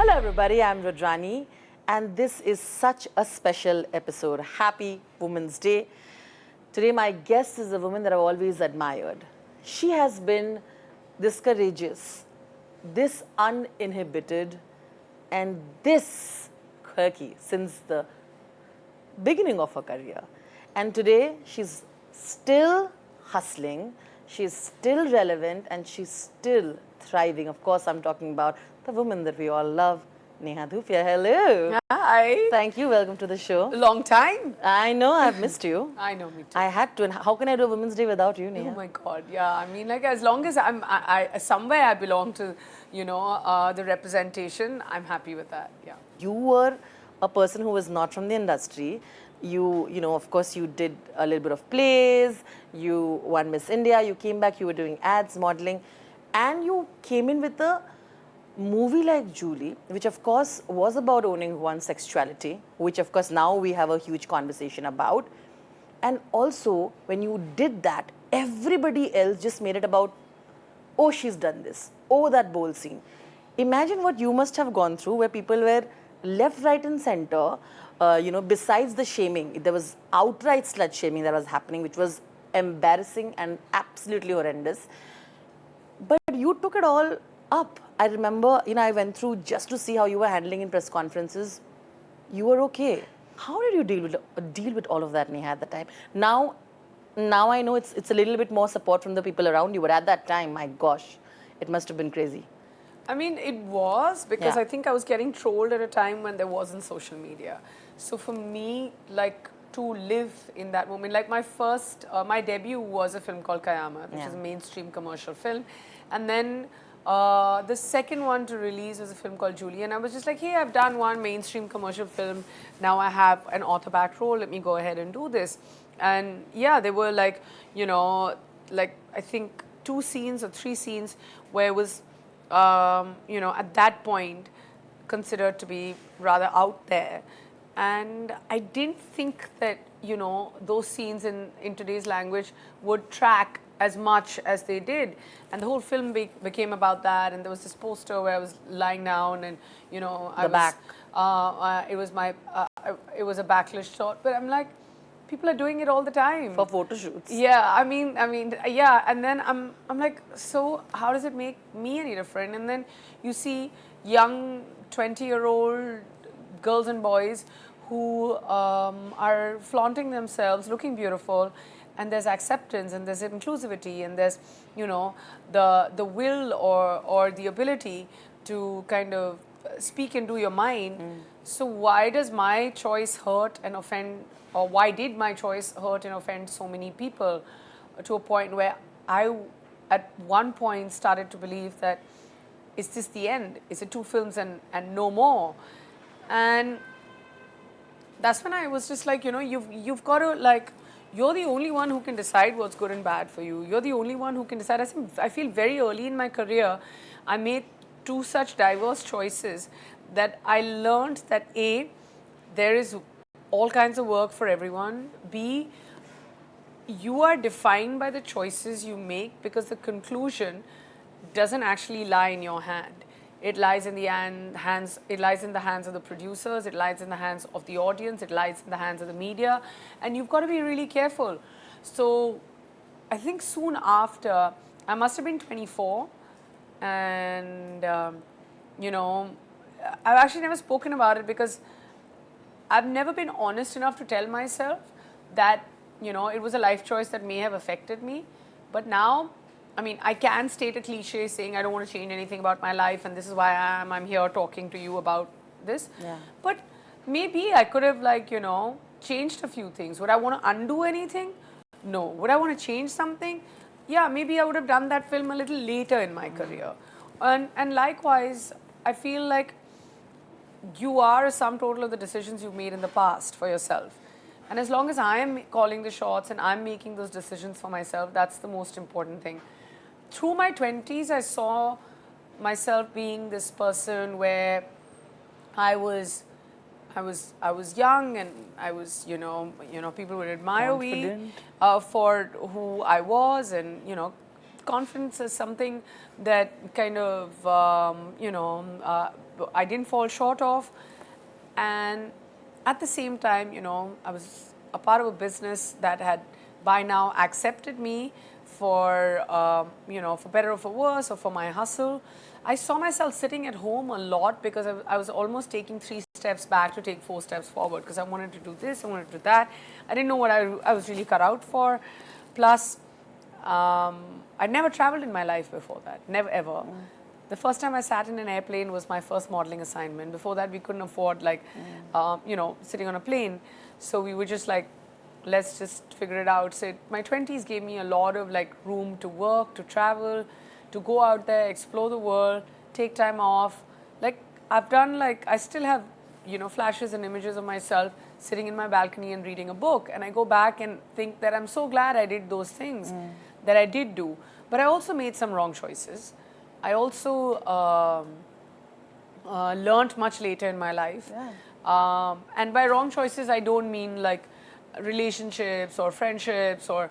everybody, I'm Radrani, and this is such a special episode. Happy Women's Day. Today, my guest is a woman that I've always admired. She has been this courageous, this uninhibited, and this quirky since the beginning of her career. And today, she's still hustling, she's still relevant, and she's still thriving. Of course, I'm talking about the woman that we all love, Neha Dhupia. Hello. Hi. Thank you. Welcome to the show. Long time. I know I've missed you. I know, me too. I had to. And how can I do a Women's Day without you, Neha? Oh my God, yeah. I mean, like, as long as somewhere I belong to, the representation, I'm happy with that, yeah. You were a person who was not from the industry. Of course, you did a little bit of plays. You won Miss India. You came back. You were doing ads, modeling. And you came in with a movie like Julie, which of course was about owning one's sexuality, which of course now we have a huge conversation about. And also, when you did that, everybody else just made it about, oh, she's done this, oh, that bold scene. Imagine what you must have gone through, where people were left, right, and center. Besides the shaming, there was outright slut shaming that was happening, which was embarrassing and absolutely horrendous. But you took it all up. I remember, I went through just to see how you were handling in press conferences. You were okay. How did you deal with all of that, Neha, at the time? Now I know it's a little bit more support from the people around you, but at that time, my gosh, it must have been crazy. I mean, it was, because Yeah. I think I was getting trolled at a time when there wasn't social media. So for me, like, to live in that moment, like my debut was a film called Kayamat, which is a mainstream commercial film. And then the second one to release was a film called Julie. And I was just like, hey, I've done one mainstream commercial film. Now I have an author back role. Let me go ahead and do this. And yeah, they were like, I think 2 scenes or 3 scenes where it was, at that point considered to be rather out there. And I didn't think that, those scenes in today's language would track as much as they did. And the whole film became about that. And there was this poster where I was lying down and, it was a backlit shot. But I'm like, people are doing it all the time. For photo shoots. Yeah, I mean, yeah. And then I'm like, so how does it make me any different? And then you see young 20-year-old girls and boys who are flaunting themselves, looking beautiful, and there's acceptance and there's inclusivity and there's, the will or the ability to kind of speak and do your mind. So why does my choice hurt and offend, or why did my choice hurt and offend so many people to a point where I, at one point, started to believe that, is this the end? Is it 2 films and no more? And that's when I was just like, you've got to, like, you're the only one who can decide what's good and bad for you. You're the only one who can decide. I feel very early in my career, I made 2 such diverse choices that I learned that A, there is all kinds of work for everyone. B, you are defined by the choices you make, because the conclusion doesn't actually lie in your hand. It lies in the hands. It lies in the hands of the producers. It lies in the hands of the audience. It lies in the hands of the media, and you've got to be really careful. So, I think soon after, I must have been 24, and I've actually never spoken about it because I've never been honest enough to tell myself that it was a life choice that may have affected me. But now, I mean, I can state a cliche saying I don't want to change anything about my life and this is why I'm here talking to you about this. Yeah. But maybe I could have, like, changed a few things. Would I want to undo anything? No. Would I want to change something? Yeah, maybe I would have done that film a little later in my career. And likewise, I feel like you are a sum total of the decisions you've made in the past for yourself. And as long as I am calling the shots and I'm making those decisions for myself, that's the most important thing. Through my 20s, I saw myself being this person where I was young and I was, people would admire me for who I was, and confidence is something that kind of I didn't fall short of. And at the same time, I was a part of a business that had by now accepted me for, for better or for worse, or for my hustle. I saw myself sitting at home a lot because I was almost taking 3 steps back to take 4 steps forward, because I wanted to do this, I wanted to do that. I didn't know what I was really cut out for. Plus, I'd never traveled in my life before that, never ever. The first time I sat in an airplane was my first modeling assignment. Before that, we couldn't afford sitting on a plane. So we were just like, let's just figure it out. So my 20s gave me a lot of room to work, to travel, to go out there, explore the world, take time off. I've done I still have, flashes and images of myself sitting in my balcony and reading a book. And I go back and think that I'm so glad I did those things that I did do. But I also made some wrong choices. I also learned much later in my life. Yeah. And by wrong choices, I don't mean relationships or friendships or,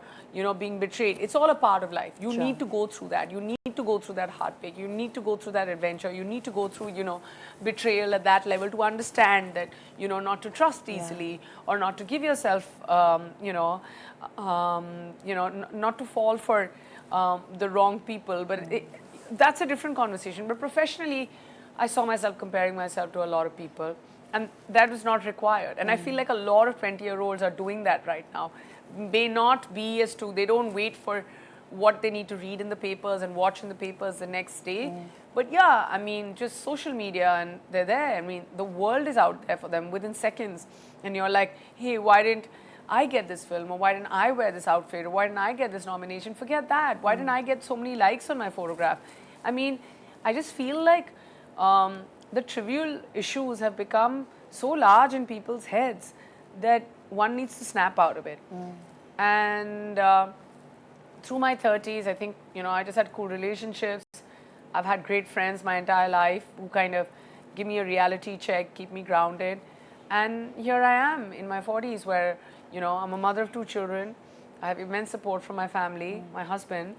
being betrayed. It's all a part of life. You need to go through that. You need to go through that heartbreak. You need to go through that adventure. You need to go through, betrayal at that level to understand that, not to trust easily or not to give yourself, not to fall for the wrong people. But that's a different conversation. But professionally, I saw myself comparing myself to a lot of people, and that was not required. And I feel like a lot of 20-year-olds are doing that right now. May not be as to, they don't wait for what they need to read in the papers and watch in the papers the next day. But yeah, I mean, just social media, and they're there. I mean, the world is out there for them within seconds. And you're like, hey, why didn't I get this film? Or why didn't I wear this outfit? Or why didn't I get this nomination? Forget that. Why didn't I get so many likes on my photograph? I mean, I just feel like the trivial issues have become so large in people's heads that one needs to snap out of it. And through my 30s, I think, I just had cool relationships. I've had great friends my entire life who kind of give me a reality check, keep me grounded. And here I am in my 40s where, I'm a mother of 2 children. I have immense support from my family, my husband,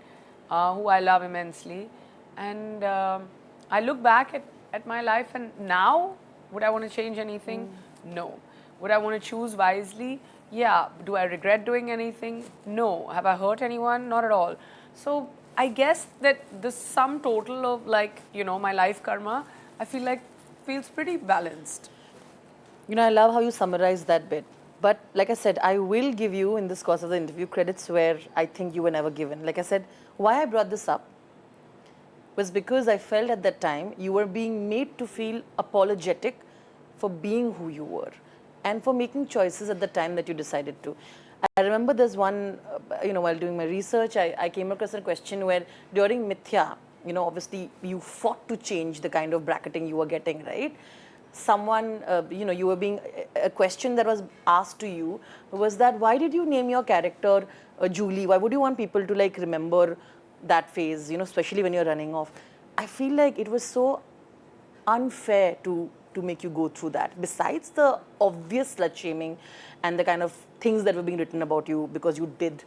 who I love immensely. And I look back at my life, and now, would I want to change anything? No. Would I want to choose wisely? Yeah. Do I regret doing anything? No. Have I hurt anyone? Not at all. So I guess that the sum total of my life karma, I feel like feels pretty balanced. I love how you summarize that bit. But like I said, I will give you in this course of the interview credits where I think you were never given. Like I said, why I brought this up was because I felt at that time you were being made to feel apologetic for being who you were and for making choices at the time that you decided to. I remember there's one, while doing my research, I came across a question where during Mithya, obviously you fought to change the kind of bracketing you were getting, right? Someone, you were being, a question that was asked to you was that, why did you name your character Julie? Why would you want people to remember that phase, especially when you're running off? I feel like it was so unfair to make you go through that. Besides the obvious slut shaming and the kind of things that were being written about you because you did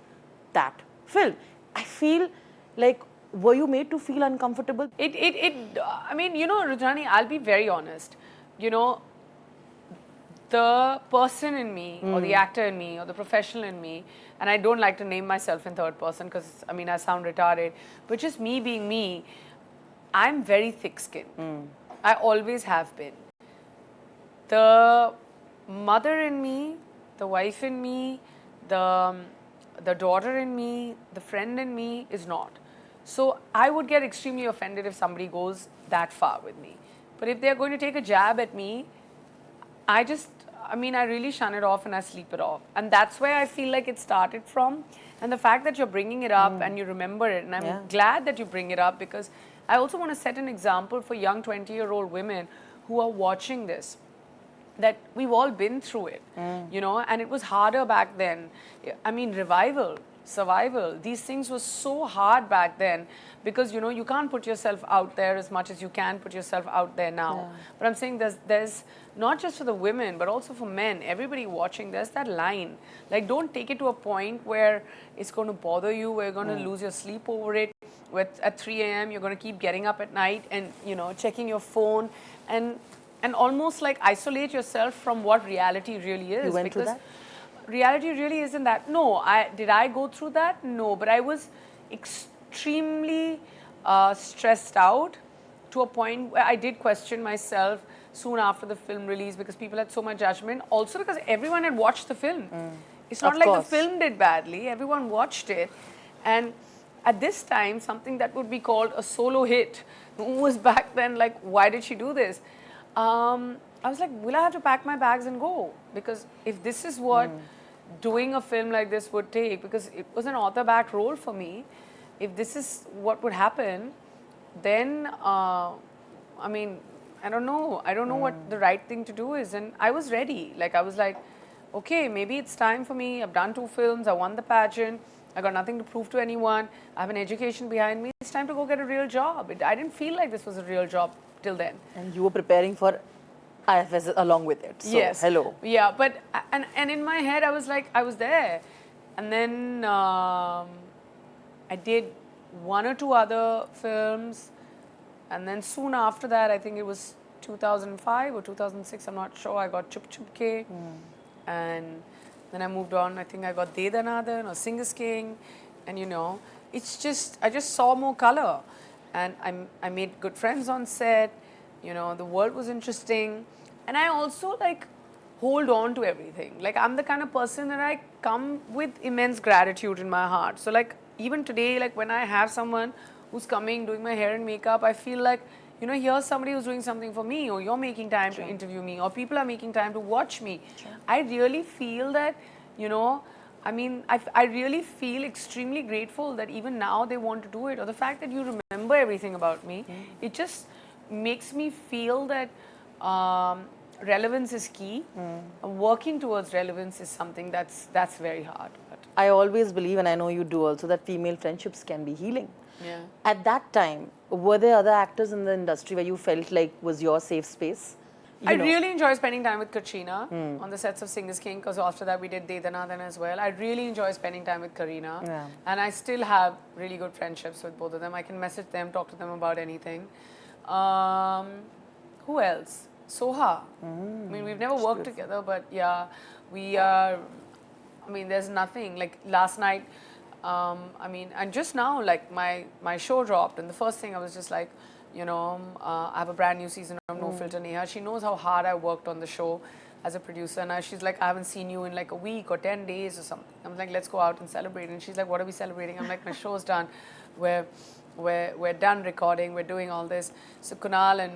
that film, I feel like, were you made to feel uncomfortable? I mean, Rujani, I'll be very honest. The person in me, or the actor in me, or the professional in me, and I don't like to name myself in third person because, I mean, I sound retarded, but just me being me, I'm very thick-skinned. I always have been. The mother in me, the wife in me, the daughter in me, the friend in me is not. So I would get extremely offended if somebody goes that far with me. But if they're going to take a jab at me, I really shun it off and I sleep it off. And that's where I feel like it started from. And the fact that you're bringing it up and you remember it, and I'm glad that you bring it up, because I also want to set an example for young 20-year-old women who are watching this, that we've all been through it, and it was harder back then. I mean, revival, survival, these things were so hard back then because, you can't put yourself out there as much as you can put yourself out there now. But I'm saying there's not just for the women, but also for men, everybody watching, there's that line. Don't take it to a point where it's going to bother you, where you're going to lose your sleep over it. At 3 a.m. you're going to keep getting up at night and, checking your phone and almost like isolate yourself from what reality really is. You went through because that? reality really isn't that. No, did I go through that? No, but I was extremely stressed out to a point where I did question myself soon after the film release because people had so much judgment. Also because everyone had watched the film. It's not Of like course. the film did badly. Everyone watched it. And at this time, something that would be called a solo hit was back then like, why did she do this? I was like, will I have to pack my bags and go? Because if this is what doing a film like this would take, because it was an author-backed role for me, if this is what would happen, then I mean, I don't know. I don't know what the right thing to do is. And I was ready. Like, I was like, okay, maybe it's time for me. I've done 2 films. I won the pageant. I got nothing to prove to anyone. I have an education behind me. It's time to go get a real job. I didn't feel like this was a real job till then. And you were preparing for IFS along with it. So, Yes. hello. Yeah, but, and in my head, I was like, I was there. And then I did 1 or 2 other films. And then soon after that, I think it was 2005 or 2006, I'm not sure, I got Chup Chup Ke. And then I moved on, I think I got De Danadan or Singer's King. And you know, it's just, I just saw more color. And I made good friends on set. You know, the world was interesting. And I also like hold on to everything. Like, I'm the kind of person that I come with immense gratitude in my heart. So like, even today, like when I have someone who's coming, doing my hair and makeup, I feel like, you know, here's somebody who's doing something for me, or you're making time to interview me, or people are making time to watch me. I really feel that, you know, I mean, I really feel extremely grateful that even now they want to do it, or the fact that you remember everything about me, it just makes me feel that relevance is key. Working towards relevance is something that's very hard. But I always believe, and I know you do also, that female friendships can be healing. yeah. At that time, were there other actors in the industry where you felt like was your safe space? I really enjoy spending time with Katrina on the sets of Singer's King, because after that we did De Danadan as well. I really enjoy spending time with Kareena. Yeah. And I still have really good friendships with both of them. I can message them, talk to them about anything. Who else? Soha. I mean, we've never worked together, but yeah, we are, I mean, there's nothing. Like last night, I mean, and just now, like my show dropped, and the first thing I was just like, you know, I have a brand new season of No Filter Neha. She knows how hard I worked on the show as a producer, and she's like, I haven't seen you in like a week or 10 days or something. I'm like, let's go out and celebrate. And she's like, what are we celebrating? I'm like, my show's done. We're done recording. We're doing all this. So Kunal and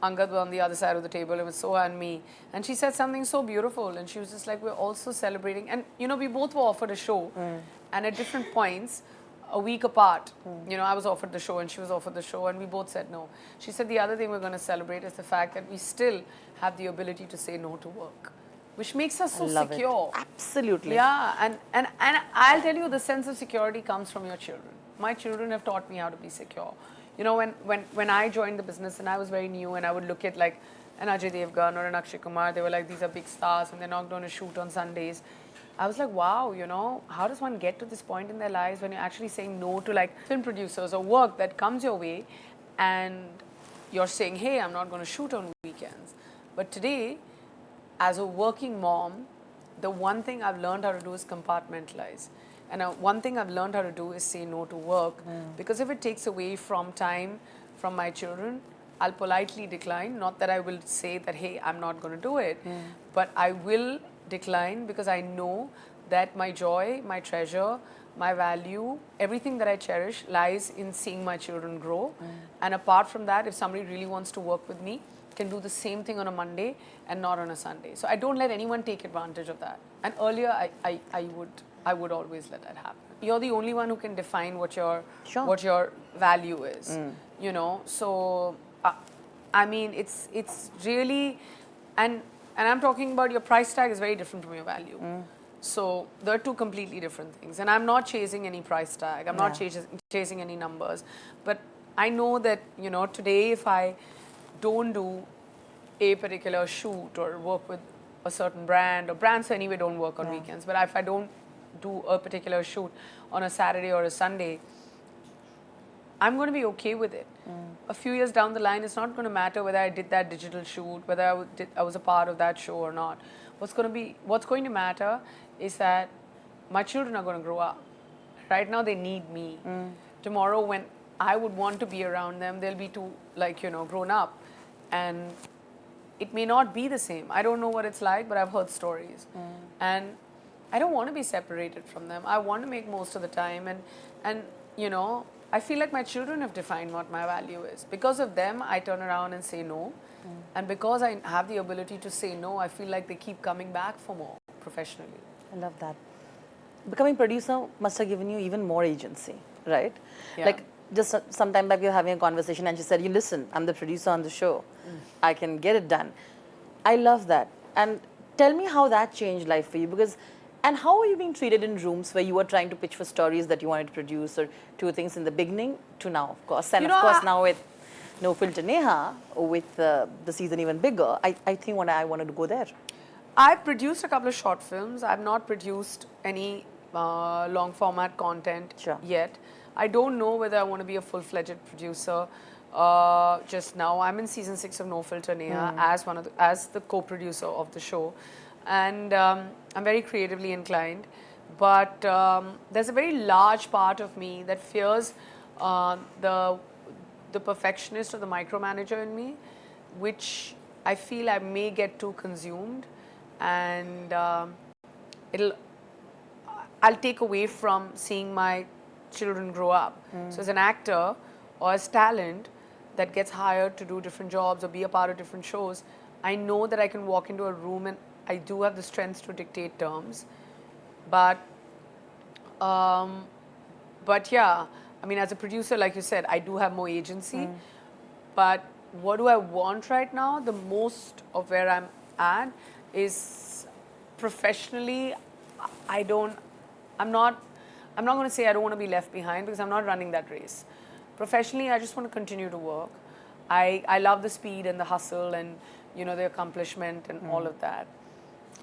Angad were on the other side of the table. It was Soha and me. And she said something so beautiful. And she was just like, we're also celebrating. And, you know, we both were offered a show. And at different points, a week apart, you know, I was offered the show and she was offered the show, and we both said no. She said the other thing we're going to celebrate is the fact that we still have the ability to say no to work, which makes us so Love secure. it. Absolutely. Yeah, and I'll tell you, the sense of security comes from your children. My children have taught me how to be secure. You know, when I joined the business and I was very new, and I would look at like an Ajay Devgan or an Akshay Kumar, they were like, these are big stars and they're not going to shoot on Sundays. I was like, wow, you know, how does one get to this point in their lives when you're actually saying no to like film producers or work that comes your way, and you're saying, hey, I'm not going to shoot on weekends. But today, as a working mom, the one thing I've learned how to do is compartmentalize. And one thing I've learned how to do is say no to work, because if it takes away from time from my children, I'll politely decline. Not that I will say that, hey, I'm not going to do it, but I will decline, because I know that my joy, my treasure, my value, everything that I cherish lies in seeing my children grow. And apart from that, if somebody really wants to work with me, can do the same thing on a Monday and not on a Sunday. So I don't let anyone take advantage of that. And earlier, I would always let that happen. You're the only one who can define what your value is. You know, so I mean, it's really, and I'm talking about your price tag is very different from your value. So they're two completely different things. And I'm not chasing any price tag. I'm not chasing any numbers. But I know that, you know, today if I don't do a particular shoot or work with a certain brand, or brands anyway don't work on weekends, but if I don't do a particular shoot on a Saturday or a Sunday, I'm going to be okay with it. A few years down the line, it's not going to matter whether I did that digital shoot, whether I was a part of that show or not. What's going to matter is that my children are going to grow up. Right now, they need me. Tomorrow, when I would want to be around them, they'll be too, like, grown up. And it may not be the same. I don't know what it's like, but I've heard stories. And I don't want to be separated from them. I want to make most of the time. And I feel like my children have defined what my value is. Because of them, I turn around and say no. And because I have the ability to say no, I feel like they keep coming back for more professionally. I love that. Becoming producer must have given you even more agency, right? Yeah. Like, just some time back, we were having a conversation and she said, you listen, I'm the producer on the show. I can get it done. I love that. And tell me how that changed life for you, because, and how were you being treated in rooms where you were trying to pitch for stories that you wanted to produce or two things in the beginning to now, of course. And of course, now with No Filter Neha, with the season even bigger, I think I wanted to go there. I've produced a couple of short films. I've not produced any long format content yet. I don't know whether I want to be a full-fledged producer just now. I'm in season 6 of No Filter Neha as the co-producer of the show, and I'm very creatively inclined. But there's a very large part of me that fears the perfectionist or the micromanager in me, which I feel I may get too consumed, and I'll take away from seeing my children grow up. So as an actor or as talent that gets hired to do different jobs or be a part of different shows, I know that I can walk into a room and I do have the strength to dictate terms. But yeah, I mean, as a producer, like you said, I do have more agency. But what do I want right now? The most of where I'm at is professionally, I'm not going to say I don't want to be left behind, because I'm not running that race. Professionally, I just want to continue to work. I love the speed and the hustle and, the accomplishment and all of that.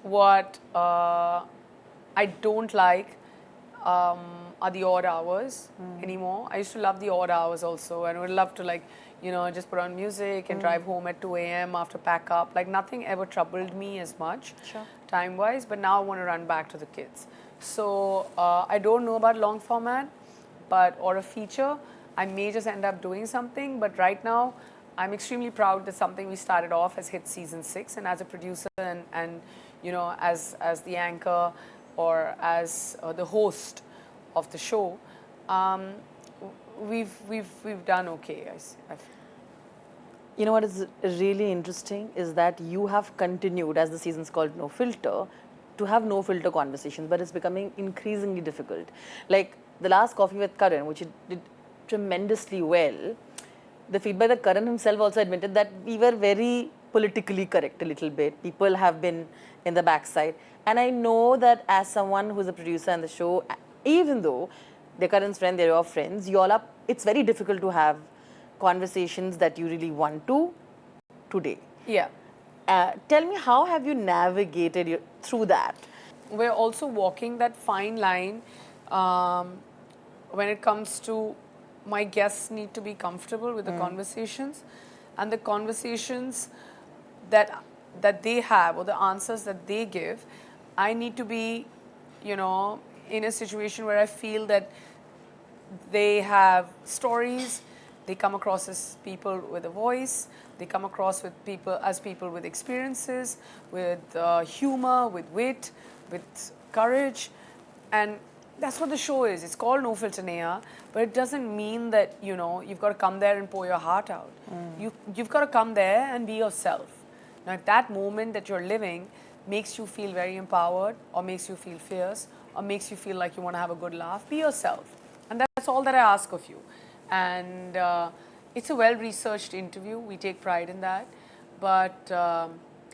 What I don't like are the odd hours anymore. I used to love the odd hours also, and I would love to, like, just put on music and drive home at 2 a.m. after pack up. Like, nothing ever troubled me as much time-wise, but now I want to run back to the kids. So I don't know about long format, or a feature. I may just end up doing something, but right now I'm extremely proud that something we started off has hit season 6, and as a producer and as the anchor or as the host of the show, we've done okay. I feel. You know what is really interesting is that you have continued, as the season's called No Filter, to have no filter conversations, but it's becoming increasingly difficult. Like the last Coffee with Karan, which did tremendously well, the feedback that Karan himself also admitted that we were very politically correct a little bit. People have been in the backside. And I know that as someone who's a producer on the show, even though they're Karan's friend, they're your friends, it's very difficult to have conversations that you really want to today. Yeah. Tell me, how have you navigated through that? We're also walking that fine line when it comes to my guests need to be comfortable with the conversations, and the conversations that they have or the answers that they give. I need to be, in a situation where I feel that they have stories, they come across as people with a voice, they come across as people with experiences, with humor, with wit, with courage, and that's what the show is. It's called No Filter Neha, but it doesn't mean that, you've got to come there and pour your heart out. You've got to come there and be yourself. Now, if that moment that you're living makes you feel very empowered, or makes you feel fierce, or makes you feel like you want to have a good laugh, be yourself. And that's all that I ask of you. And it's a well-researched interview. We take pride in that. But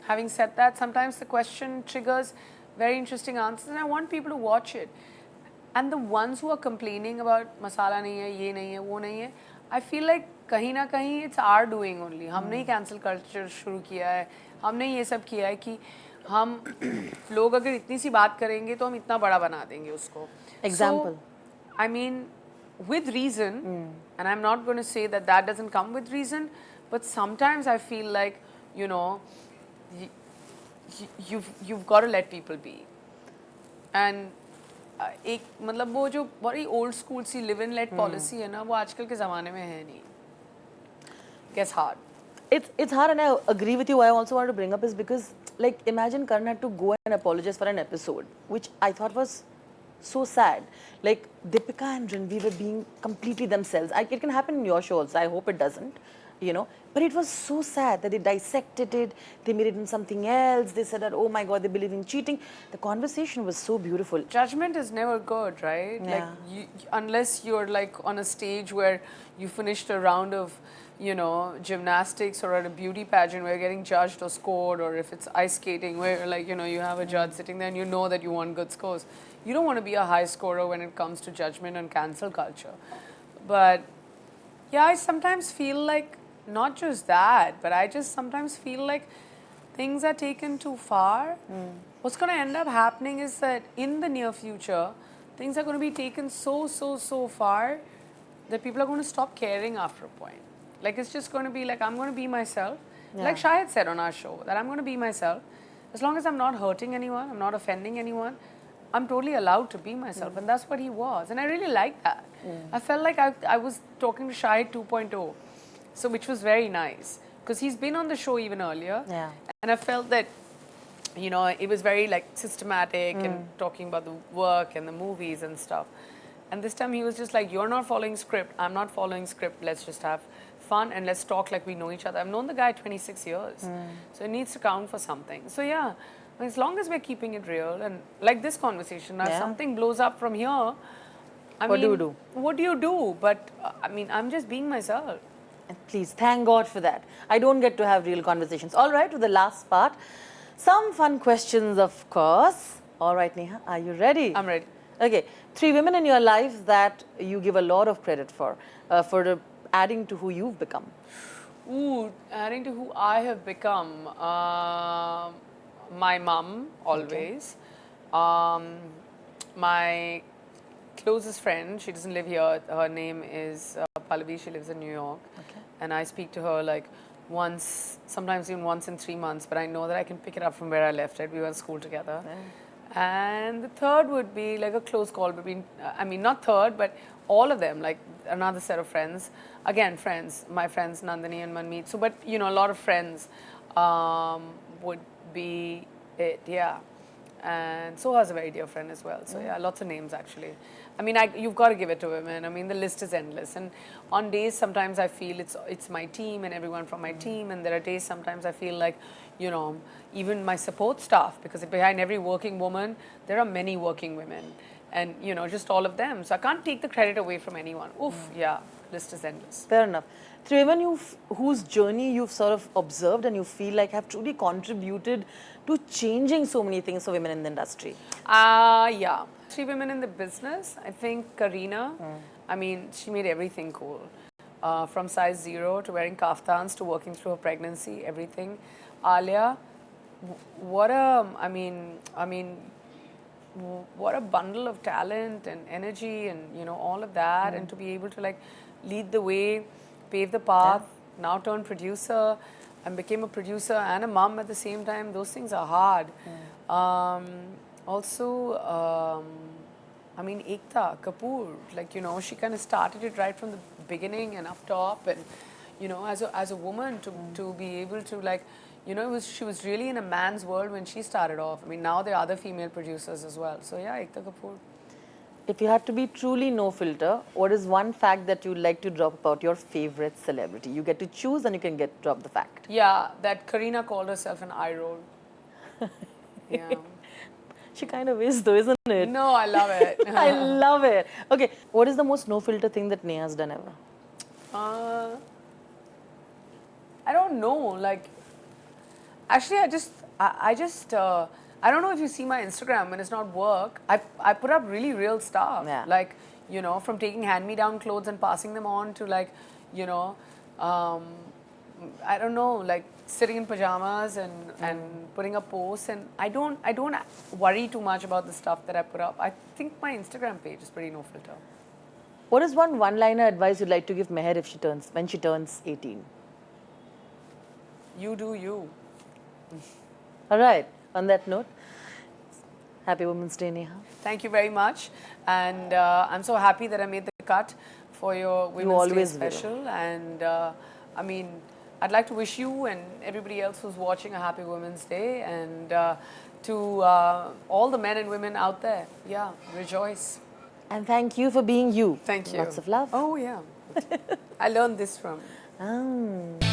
having said that, sometimes the question triggers very interesting answers, and I want people to watch it. And the ones who are complaining about masala nahi hai, ye nahi hai, wo nahi hai, I feel like kahin na kahin it's our doing only. हमने ही cancel culture शुरू किया है, हमने ये सब किया है कि हम लोग अगर इतनी सी बात करेंगे तो हम इतना बड़ा बना देंगे उसको. Example. So, I mean, with reason, And I'm not going to say that that doesn't come with reason, but sometimes I feel like, you know, you've got to let people be. And एक मतलब वो जो बड़ी old school C live and let policy है ना, वो आजकल के ज़माने में है नहीं. Gets hard. It's hard, and I agree with you. What I also wanted to bring up is because, like, imagine Karan had to go and apologize for an episode, which I thought was so sad. Like, Deepika and Ranveer were being completely themselves. It can happen in your show also. I hope it doesn't, you know. But it was so sad that they dissected it, they made it into something else. They said that, oh my God, they believe in cheating. The conversation was so beautiful. Judgment is never good, right? Yeah. Like, unless you're like on a stage where you finished a round of, you know, gymnastics or at a beauty pageant where you're getting judged or scored, or if it's ice skating where, like, you know, you have a judge sitting there and you know that you want good scores. You don't want to be a high scorer when it comes to judgment and cancel culture. But yeah, I sometimes feel like, not just that, but I just sometimes feel like things are taken too far. What's going to end up happening is that in the near future, things are going to be taken so far that people are going to stop caring after a point. Like, it's just going to be like, I'm going to be myself. Yeah. Like Shahid said on our show, that I'm going to be myself. As long as I'm not hurting anyone, I'm not offending anyone, I'm totally allowed to be myself. And that's what he was. And I really like that. I felt like I was talking to Shahid 2.0, so which was very nice. Because he's been on the show even earlier. Yeah. And I felt that, you know, it was very like systematic and talking about the work and the movies and stuff. And this time he was just like, you're not following script, I'm not following script, let's just have fun and let's talk like we know each other. I've known the guy 26 years, so it needs to count for something. So yeah, as long as we're keeping it real and like this conversation, now if something blows up from here, What do you do? What do you do? But I mean, I'm just being myself. Please, thank God for that. I don't get to have real conversations. All right, to the last part. Some fun questions, of course. All right, Neha, are you ready? I'm ready. Okay, 3 women in your life that you give a lot of credit for adding to who you've become. Ooh, adding to who I have become. My mum, always. My closest friend, she doesn't live here. Her name is Pallavi. She lives in New York. Okay. And I speak to her like once, sometimes even once in 3 months, but I know that I can pick it up from where I left it. We were in school together. And the third would be like a close call between, I mean, not third, but all of them, like another set of friends. Again, friends, my friends Nandini and Manmeet. So, but you know, a lot of friends would be it, yeah. And Soha's a very dear friend as well. So yeah, lots of names actually. I mean, you've got to give it to women. I mean, the list is endless. And on days, sometimes I feel it's my team and everyone from my team. And there are days sometimes I feel like, you know, even my support staff, because behind every working woman, there are many working women. And, you know, just all of them. So I can't take the credit away from anyone. Oof, yeah, list is endless. Fair enough. 3 women whose journey you've sort of observed and you feel like have truly contributed to changing so many things for women in the industry. Yeah. 3 women in the business. I think Kareena, I mean, she made everything cool. From size 0 to wearing kaftans to working through her pregnancy, everything. Alia, what a, I mean, what a bundle of talent and energy and, you know, all of that. And to be able to like lead the way, pave the path, now turn producer and became a producer and a mom at the same time. Those things are hard. Also, I mean, Ekta Kapoor, like, you know, she kind of started it right from the beginning and up top. And, you know, as a woman to be able to like, you know, she was really in a man's world when she started off. I mean, now there are other female producers as well. So yeah, Ekta Kapoor. If you had to be truly no filter, what is one fact that you'd like to drop about your favorite celebrity? You get to choose and you can drop the fact. Yeah, that Kareena called herself an eye roll. Yeah. She kind of is though, isn't it? No, I love it. I love it. Okay, what is the most no filter thing that Neha's done ever? I don't know. Like, actually, I don't know if you see my Instagram when it's not work. I put up really real stuff. Yeah. Like, you know, from taking hand-me-down clothes and passing them on to like, you know, I don't know, like sitting in pajamas and putting up posts. And I don't worry too much about the stuff that I put up. I think my Instagram page is pretty no filter. What is one-liner advice you'd like to give Meher if when she turns 18? You do you. All right. On that note, Happy Women's Day, Neha. Thank you very much. And I'm so happy that I made the cut for your Women's Day always will. special. And I mean, I'd like to wish you and everybody else who's watching a happy Women's Day. And to all the men and women out there, yeah, rejoice. And thank you for being you. Thank you. Lots of love. Oh, yeah. I learned this from. Ah.